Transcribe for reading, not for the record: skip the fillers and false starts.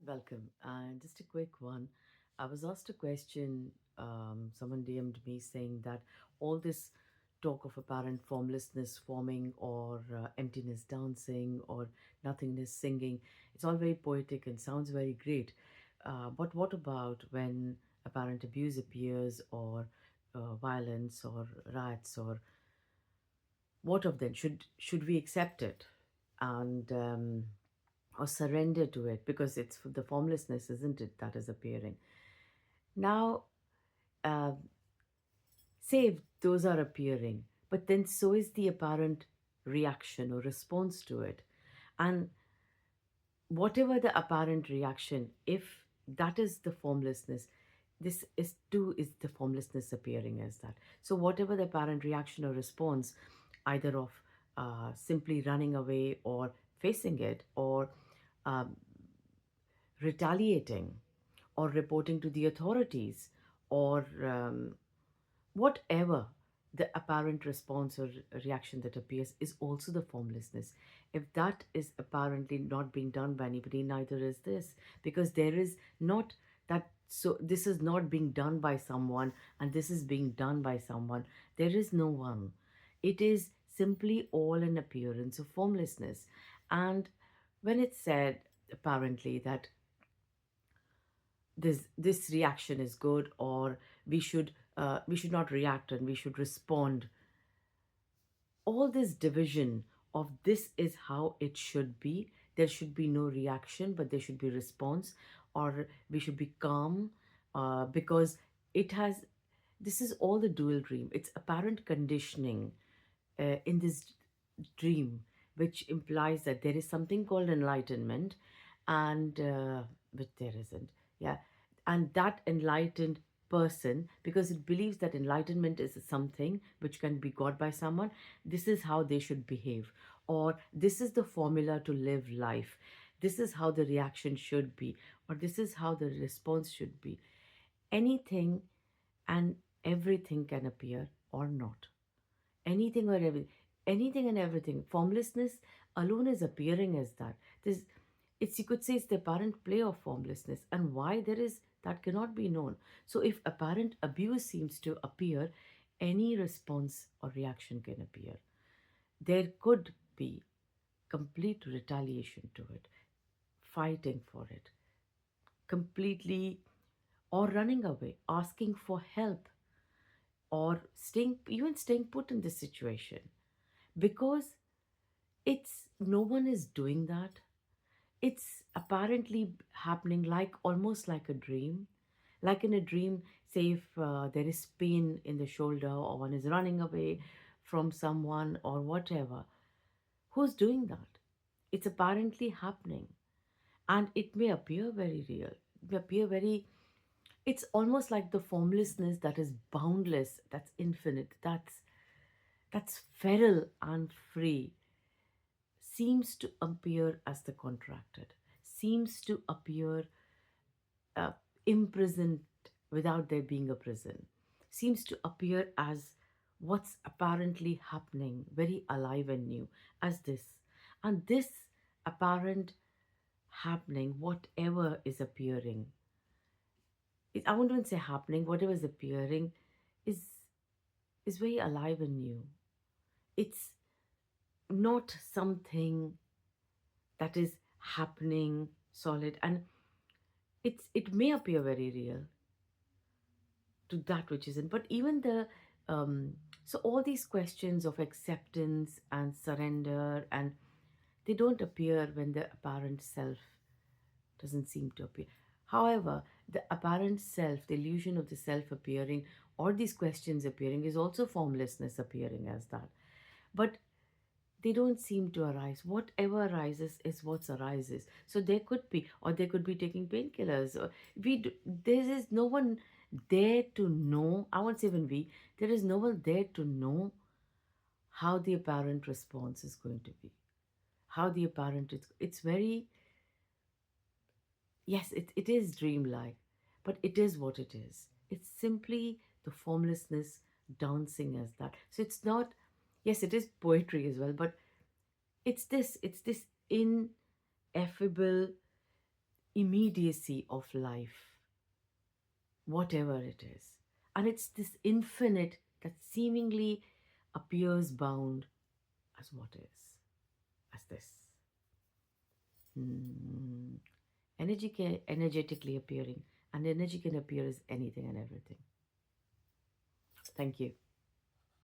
Welcome. And just a quick one. I was asked a question. Someone DM'd me saying that all this talk of apparent formlessness forming or emptiness dancing or nothingness singing, it's all very poetic and sounds very great. But what about when apparent abuse appears or violence or riots or what of them? Should we accept it? And or surrender to it because it's the formlessness, isn't it, that is appearing. Now, uh, say if those are appearing, but then so is the apparent reaction or response to it. And whatever the apparent reaction, if that is the formlessness, this is too is the formlessness appearing as that. So whatever the apparent reaction or response, either of simply running away or facing it or um, retaliating or reporting to the authorities or whatever the apparent response or reaction that appears is also the formlessness. If that is apparently not being done by anybody, neither is this, because there is not that. So this is not being done by someone and this is being done by someone. There is no one. It is simply all an appearance of formlessness. And when it's said apparently that this reaction is good or we should not react and we should respond, all this division of this is how it should be, there should be no reaction but there should be response, or we should be calm because it has, this is all the dual dream. It's apparent conditioning in this dream, which implies that there is something called enlightenment, and but there isn't. Yeah, and that enlightened person, because it believes that enlightenment is something which can be got by someone, this is how they should behave, or this is the formula to live life, this is how the reaction should be, or this is how the response should be. Anything and everything can appear or not. Anything or everything, anything and everything. Formlessness alone is appearing as that. This, it's, you could say it's the apparent play of formlessness, and why there is that cannot be known. So if apparent abuse seems to appear, any response or reaction can appear. There could be complete retaliation to it, fighting for it, completely, or running away, asking for help, or staying put in this situation, because it's no one is doing that. It's apparently happening like almost like a dream. Like in a dream, say if there is pain in the shoulder or one is running away from someone or whatever, who's doing that? It's apparently happening, and it may appear very real. It may appear very, it's almost like the formlessness that is boundless, that's infinite, that's feral and free, seems to appear as the contracted, seems to appear uh, imprisoned without there being a prison, seems to appear as what's apparently happening, very alive and new, as this. And this apparent happening, whatever is appearing, I won't even say happening, whatever is appearing is is very alive and new. It's not something that is happening solid, and it may appear very real to that which isn't, but even the so all these questions of acceptance and surrender, and they don't appear when the apparent self doesn't seem to appear. However, the apparent self, the illusion of the self appearing, or these questions appearing, is also formlessness appearing as that. But they don't seem to arise. Whatever arises is what arises. So there could be, or they could be taking painkillers. Or there is no one there to know. I won't say even we. There is no one there to know how the apparent response is going to be. How the apparent it's very, yes, it is dreamlike, but it is what it is. It's simply the formlessness dancing as that. So it's not, yes, it is poetry as well, but it's this ineffable immediacy of life, whatever it is. And it's this infinite that seemingly appears bound as what is, as this. Hmm. Energetically appearing, and energy can appear as anything and everything. Thank you.